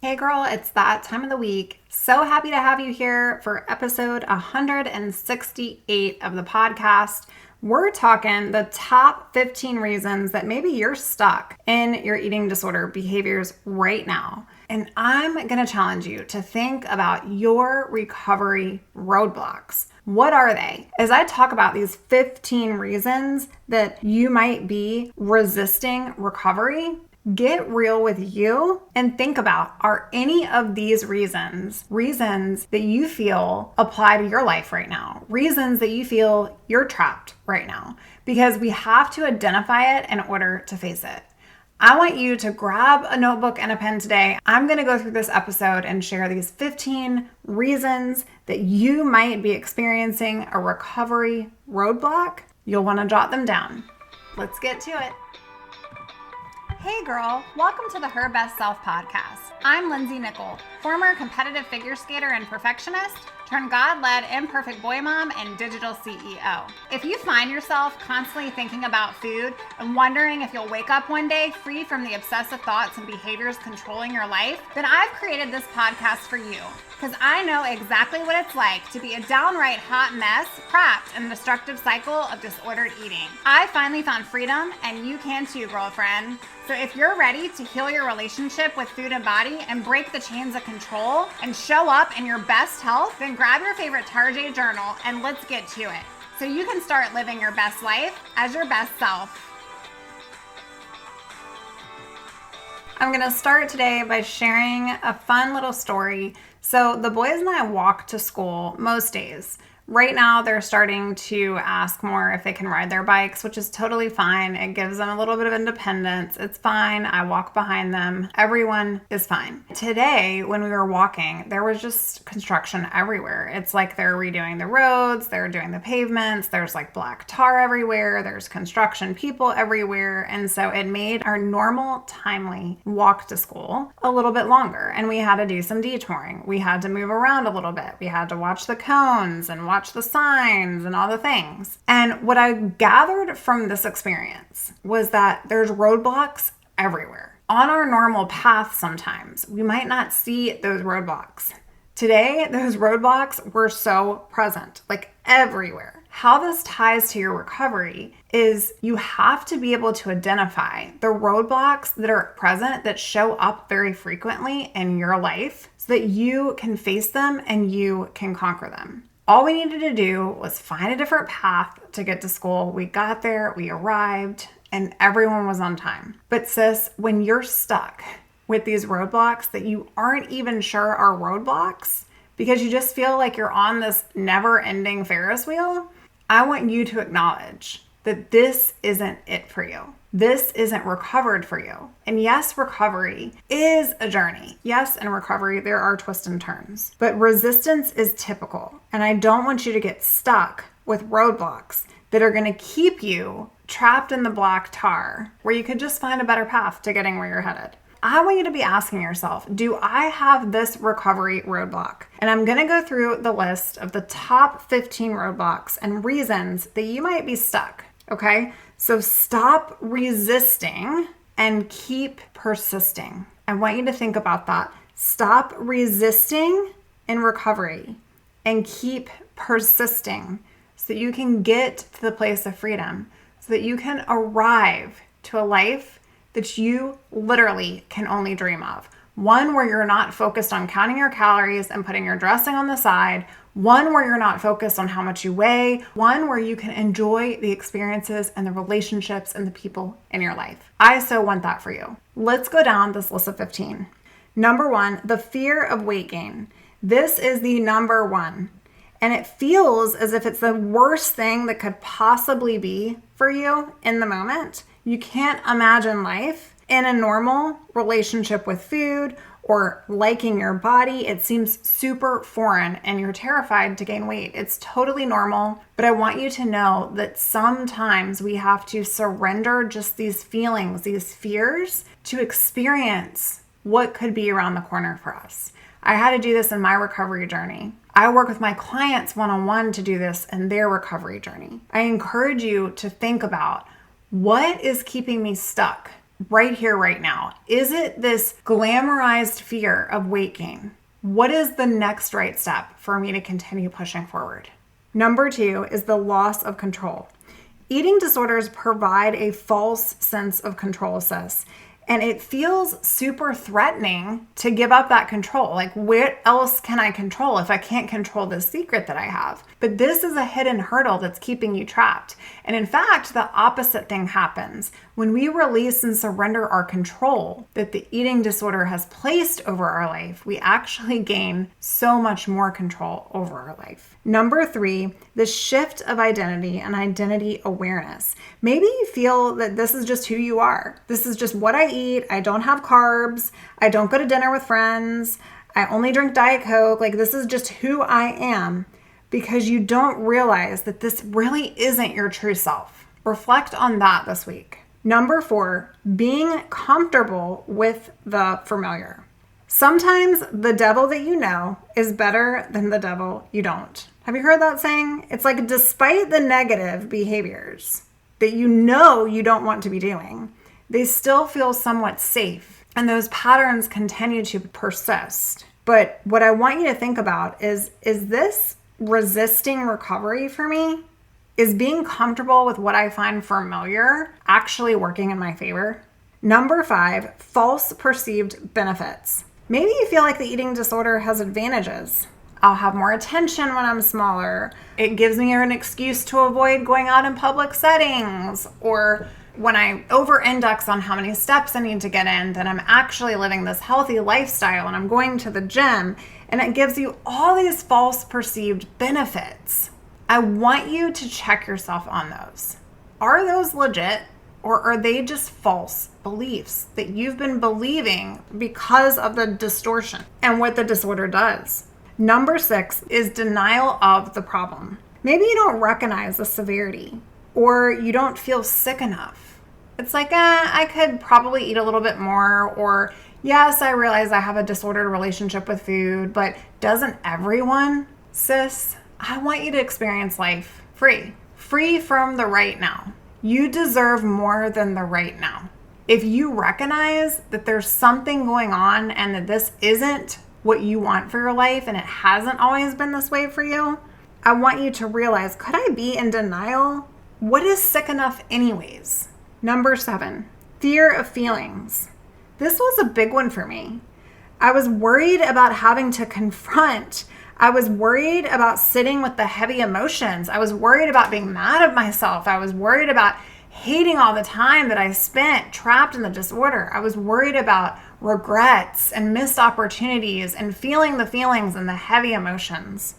Hey girl, it's that time of the week. So happy to have you here for episode 168 of the podcast. We're talking the top 15 reasons that maybe you're stuck in your eating disorder behaviors right now. And I'm going to challenge you to think about your recovery roadblocks. What are they? As I talk about these 15 reasons that you might be resisting recovery, get real with you and think about, are any of these reasons that you feel apply to your life right now? Reasons that you feel you're trapped right now? Because we have to identify it in order to face it. I want you to grab a notebook and a pen today. I'm going to go through this episode and share these 15 reasons that you might be experiencing a recovery roadblock. You'll want to jot them down. Let's get to it. Hey girl, welcome to the Her Best Self podcast. I'm Lindsay Nickel, former competitive figure skater and perfectionist, turned God-led imperfect boy mom and digital CEO. If you find yourself constantly thinking about food and wondering if you'll wake up one day free from the obsessive thoughts and behaviors controlling your life, then I've created this podcast for you. Because I know exactly what it's like to be a downright hot mess, trapped in a destructive cycle of disordered eating. I finally found freedom, and you can too, girlfriend. So if you're ready to heal your relationship with food and body and break the chains of control and show up in your best health, then grab your favorite Tarjay journal and let's get to it. So you can start living your best life as your best self. I'm going to start today by sharing a fun little story. So the boys and I walk to school most days. Right now, they're starting to ask more if they can ride their bikes, which is totally fine. It gives them a little bit of independence. It's fine. I walk behind them. Everyone is fine. Today, when we were walking, there was just construction everywhere. It's like they're redoing the roads. They're doing the pavements. There's like black tar everywhere. There's construction people everywhere. And so it made our normal, timely walk to school a little bit longer. And we had to do some detouring. We had to move around a little bit. We had to watch the cones and watch the signs and all the things. And what I gathered from this experience was that there's roadblocks everywhere. On our normal path sometimes, we might not see those roadblocks. Today, those roadblocks were so present, like everywhere. How this ties to your recovery is you have to be able to identify the roadblocks that are present that show up very frequently in your life so that you can face them and you can conquer them. All we needed to do was find a different path to get to school. We got there, we arrived, and everyone was on time. But sis, when you're stuck with these roadblocks that you aren't even sure are roadblocks because you just feel like you're on this never-ending Ferris wheel, I want you to acknowledge that this isn't it for you. This isn't recovered for you. And yes, recovery is a journey. Yes, in recovery, there are twists and turns. But resistance is typical. And I don't want you to get stuck with roadblocks that are going to keep you trapped in the black tar where you could just find a better path to getting where you're headed. I want you to be asking yourself, do I have this recovery roadblock? And I'm going to go through the list of the top 15 roadblocks and reasons that you might be stuck. Okay? So stop resisting and keep persisting. I want you to think about that. Stop resisting in recovery and keep persisting so that you can get to the place of freedom, so that you can arrive to a life that you literally can only dream of. One where you're not focused on counting your calories and putting your dressing on the side. One where you're not focused on how much you weigh. One where you can enjoy the experiences and the relationships and the people in your life. I so want that for you. Let's go down this list of 15. Number 1, the fear of weight gain. This is the number 1. And it feels as if it's the worst thing that could possibly be for you in the moment. You can't imagine life in a normal relationship with food or liking your body. It seems super foreign and you're terrified to gain weight. It's totally normal, but I want you to know that sometimes we have to surrender just these feelings, these fears, to experience what could be around the corner for us. I had to do this in my recovery journey. I work with my clients one-on-one to do this in their recovery journey. I encourage you to think about, what is keeping me stuck right here, right now? Is it this glamorized fear of weight gain? What is the next right step for me to continue pushing forward? Number 2 is the loss of control. Eating disorders provide a false sense of control, sis. And it feels super threatening to give up that control. Like, what else can I control if I can't control this secret that I have? But this is a hidden hurdle that's keeping you trapped. And in fact, the opposite thing happens. When we release and surrender our control that the eating disorder has placed over our life, we actually gain so much more control over our life. Number 3, the shift of identity and identity awareness. Maybe you feel that this is just who you are. This is just what I eat. I don't have carbs. I don't go to dinner with friends. I only drink Diet Coke. Like, this is just who I am, because you don't realize that this really isn't your true self. Reflect on that this week. Number 4, being comfortable with the familiar. Sometimes the devil that you know is better than the devil you don't. Have you heard that saying? It's like, despite the negative behaviors that you know you don't want to be doing, they still feel somewhat safe, and those patterns continue to persist. But what I want you to think about is this resisting recovery for me? Is being comfortable with what I find familiar actually working in my favor? Number 5, false perceived benefits. Maybe you feel like the eating disorder has advantages. I'll have more attention when I'm smaller. It gives me an excuse to avoid going out in public settings. Or when I over-index on how many steps I need to get in, then I'm actually living this healthy lifestyle and I'm going to the gym. And it gives you all these false perceived benefits. I want you to check yourself on those. Are those legit? Or are they just false beliefs that you've been believing because of the distortion and what the disorder does? Number 6 is denial of the problem. Maybe you don't recognize the severity, or you don't feel sick enough. It's like, I could probably eat a little bit more, or yes, I realize I have a disordered relationship with food, but doesn't everyone? Sis, I want you to experience life free from the right now. You deserve more than the right now. If you recognize that there's something going on and that this isn't what you want for your life and it hasn't always been this way for you, I want you to realize, could I be in denial? What is sick enough anyways? Number 7, fear of feelings. This was a big one for me. I was worried about having to confront. I was worried about sitting with the heavy emotions. I was worried about being mad at myself. I was worried about hating all the time that I spent trapped in the disorder. I was worried about regrets and missed opportunities and feeling the feelings and the heavy emotions.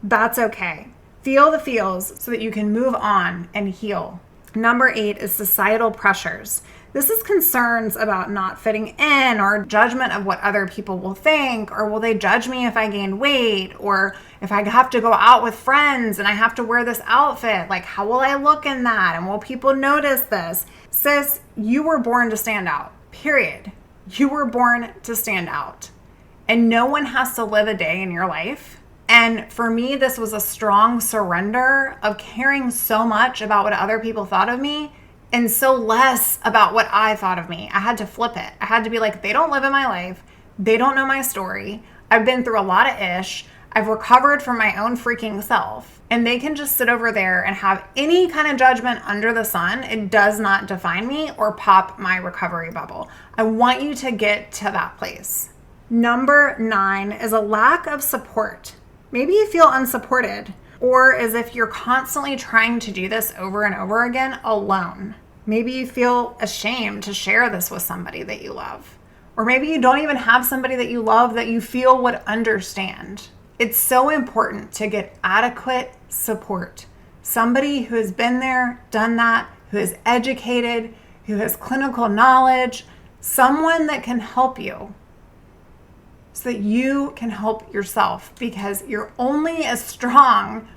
That's okay. Feel the feels so that you can move on and heal. Number 8 is societal pressures. This is concerns about not fitting in, or judgment of what other people will think, or will they judge me if I gain weight, or if I have to go out with friends and I have to wear this outfit, like how will I look in that, and will people notice this? Sis, you were born to stand out, period. You were born to stand out, and no one has to live a day in your life. And for me, this was a strong surrender of caring so much about what other people thought of me and so less about what I thought of me. I had to flip it. I had to be like, they don't live in my life. They don't know my story. I've been through a lot of ish. I've recovered from my own freaking self. And they can just sit over there and have any kind of judgment under the sun. It does not define me or pop my recovery bubble. I want you to get to that place. Number 9 is a lack of support. Maybe you feel unsupported, or as if you're constantly trying to do this over and over again alone. Maybe you feel ashamed to share this with somebody that you love. Or maybe you don't even have somebody that you love that you feel would understand. It's so important to get adequate support. Somebody who has been there, done that, who is educated, who has clinical knowledge, someone that can help you so that you can help yourself, because you're only as strong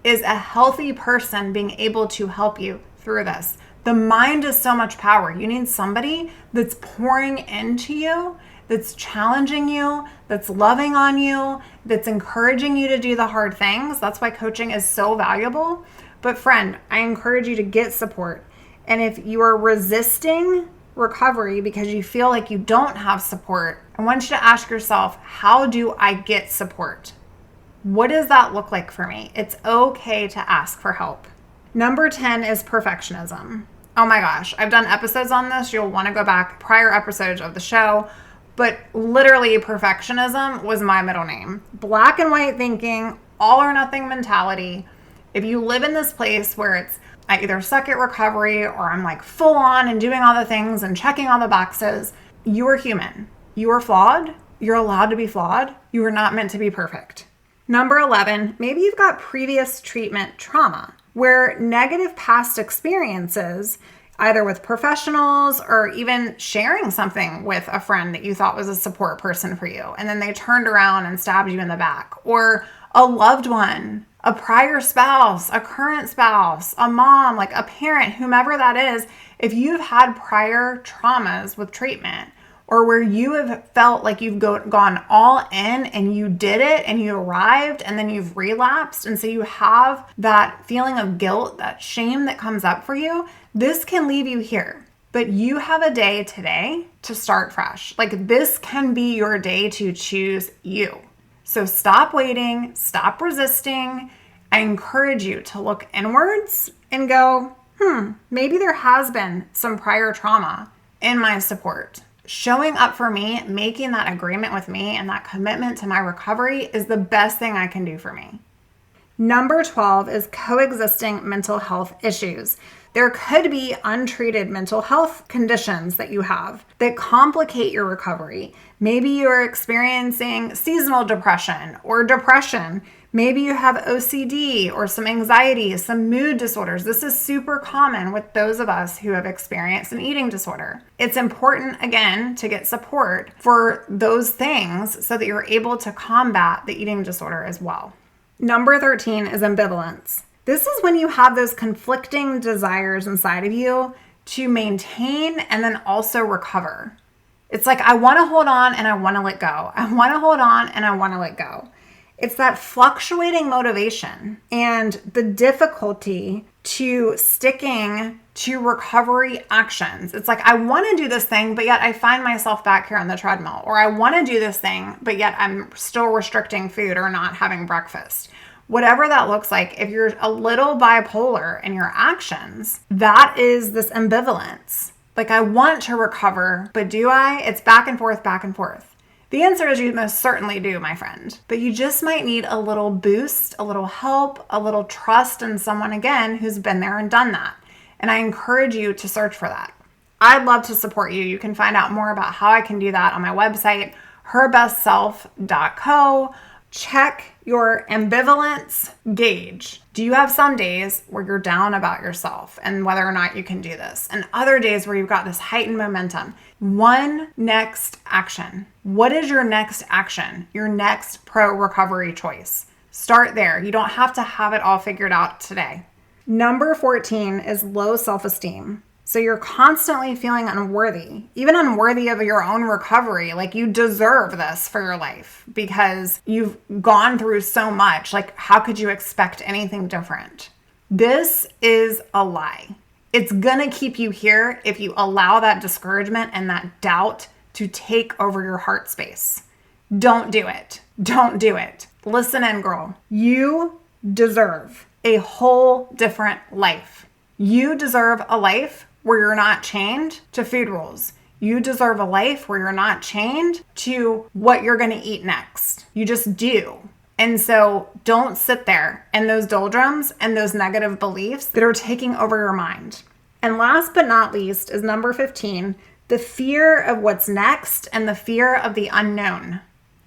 as a healthy person being able to help you through this. The mind is so much power. You need somebody that's pouring into you, that's challenging you, that's loving on you, that's encouraging you to do the hard things. That's why coaching is so valuable. But friend, I encourage you to get support. And if you are resisting recovery because you feel like you don't have support, I want you to ask yourself, how do I get support? What does that look like for me? It's okay to ask for help. Number 10 is perfectionism. Oh my gosh, I've done episodes on this. You'll want to go back prior episodes of the show, but literally perfectionism was my middle name. Black and white thinking, all or nothing mentality. If you live in this place where it's, I either suck at recovery or I'm like full on and doing all the things and checking all the boxes, you are human. You are flawed. You're allowed to be flawed. You are not meant to be perfect. Number 11, maybe you've got previous treatment trauma where negative past experiences, either with professionals or even sharing something with a friend that you thought was a support person for you, and then they turned around and stabbed you in the back, or a loved one, a prior spouse, a current spouse, a mom, like a parent, whomever that is, if you've had prior traumas with treatment or where you have felt like you've gone all in and you did it and you arrived and then you've relapsed, and so you have that feeling of guilt, that shame that comes up for you, this can leave you here. But you have a day today to start fresh. Like, this can be your day to choose you. So stop waiting, stop resisting. I encourage you to look inwards and go, maybe there has been some prior trauma in my support. Showing up for me, making that agreement with me and that commitment to my recovery is the best thing I can do for me. Number 12 is coexisting mental health issues. There could be untreated mental health conditions that you have that complicate your recovery. Maybe you're experiencing seasonal depression or depression. Maybe you have OCD or some anxiety, some mood disorders. This is super common with those of us who have experienced an eating disorder. It's important, again, to get support for those things so that you're able to combat the eating disorder as well. Number 13 is ambivalence. This is when you have those conflicting desires inside of you to maintain and then also recover. It's like, I want to hold on and I want to let go. I want to hold on and I want to let go. It's that fluctuating motivation and the difficulty to sticking to recovery actions. It's like, I want to do this thing, but yet I find myself back here on the treadmill. Or I want to do this thing, but yet I'm still restricting food or not having breakfast. Whatever that looks like, if you're a little bipolar in your actions, that is this ambivalence. Like, I want to recover, but do I? It's back and forth, back and forth. The answer is you most certainly do, my friend. But you just might need a little boost, a little help, a little trust in someone, again, who's been there and done that. And I encourage you to search for that. I'd love to support you. You can find out more about how I can do that on my website, herbestself.co. Check your ambivalence gauge. Do you have some days where you're down about yourself and whether or not you can do this, and other days where you've got this heightened momentum? One next action. What is your next action? Your next pro-recovery choice. Start there. You don't have to have it all figured out today. Number 14 is low self-esteem. So you're constantly feeling unworthy, even unworthy of your own recovery. Like, you deserve this for your life because you've gone through so much. Like, how could you expect anything different? This is a lie. It's gonna keep you here if you allow that discouragement and that doubt to take over your heart space. Don't do it. Don't do it. Listen in, girl. You deserve a whole different life. You deserve a life where you're not chained to food rules. You deserve a life where you're not chained to what you're going to eat next. You just do. And so don't sit there in those doldrums and those negative beliefs that are taking over your mind. And last but not least is number 15, the fear of what's next and the fear of the unknown.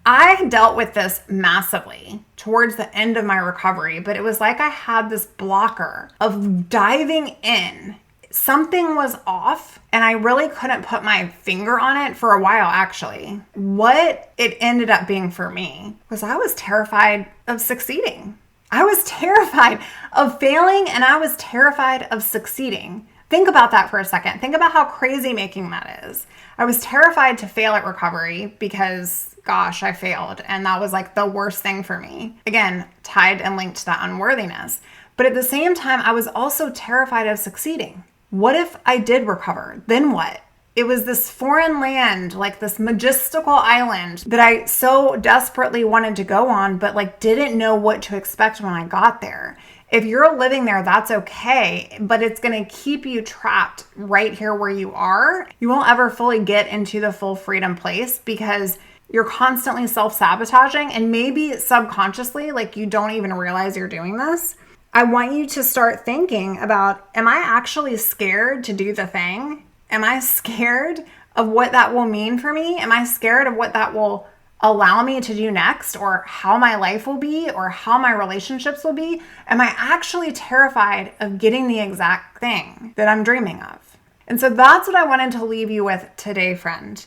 I dealt with this massively towards the end of my recovery, but it was like I had this blocker of diving in. Something was off and I really couldn't put my finger on it for a while, actually. What it ended up being for me was I was terrified of succeeding. I was terrified of failing and I was terrified of succeeding. Think about that for a second. Think about how crazy making that is. I was terrified to fail at recovery because, gosh, I failed. And that was like the worst thing for me. Again, tied and linked to that unworthiness. But at the same time, I was also terrified of succeeding. What if I did recover? Then what? It was this foreign land, like this majestical island that I so desperately wanted to go on, but like didn't know what to expect when I got there. If you're living there, that's okay, but it's going to keep you trapped right here where you are. You won't ever fully get into the full freedom place because you're constantly self-sabotaging, and maybe subconsciously, like you don't even realize you're doing this. I want you to start thinking about, am I actually scared to do the thing? Am I scared of what that will mean for me? Am I scared of what that will allow me to do next, or how my life will be, or how my relationships will be? Am I actually terrified of getting the exact thing that I'm dreaming of? And so that's what I wanted to leave you with today, friend.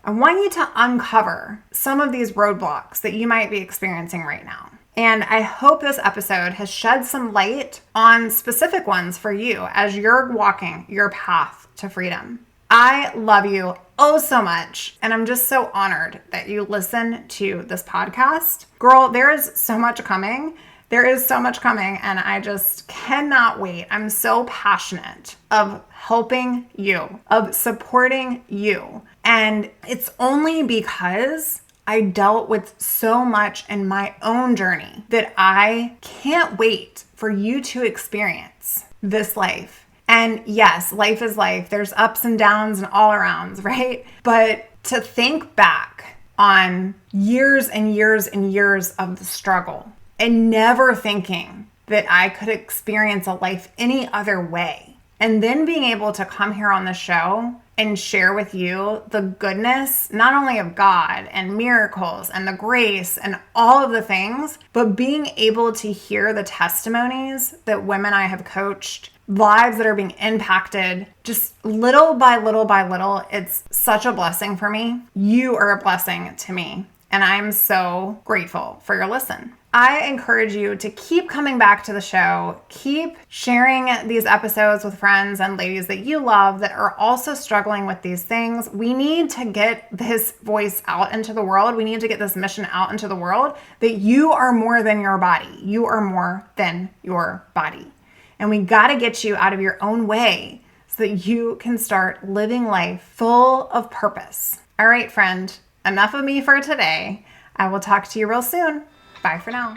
I want you to uncover some of these roadblocks that you might be experiencing right now. And I hope this episode has shed some light on specific ones for you as you're walking your path to freedom. I love you oh so much, and I'm just so honored that you listen to this podcast. Girl, there is so much coming. There is so much coming, and I just cannot wait. I'm so passionate of helping you, of supporting you. And it's only because I dealt with so much in my own journey that I can't wait for you to experience this life. And yes, life is life. There's ups and downs and all arounds, right? But to think back on years and years and years of the struggle and never thinking that I could experience a life any other way, and then being able to come here on the show and share with you the goodness, not only of God and miracles and the grace and all of the things, but being able to hear the testimonies that women I have coached, lives that are being impacted just little by little by little. It's such a blessing for me. You are a blessing to me, and I'm so grateful for your listen. I encourage you to keep coming back to the show, keep sharing these episodes with friends and ladies that you love that are also struggling with these things. We need to get this voice out into the world. We need to get this mission out into the world that you are more than your body. You are more than your body. And we got to get you out of your own way so that you can start living life full of purpose. All right, friend, enough of me for today. I will talk to you real soon. Bye for now.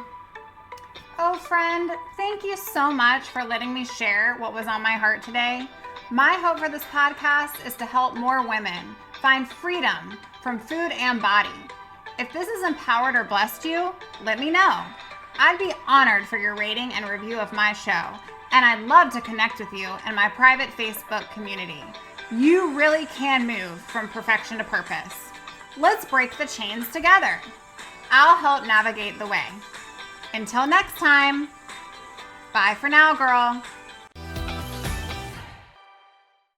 Oh, friend, thank you so much for letting me share what was on my heart today. My hope for this podcast is to help more women find freedom from food and body. If this has empowered or blessed you, let me know. I'd be honored for your rating and review of my show, and I'd love to connect with you in my private Facebook community. You really can move from perfection to purpose. Let's break the chains together. I'll help navigate the way. Until next time, bye for now, girl.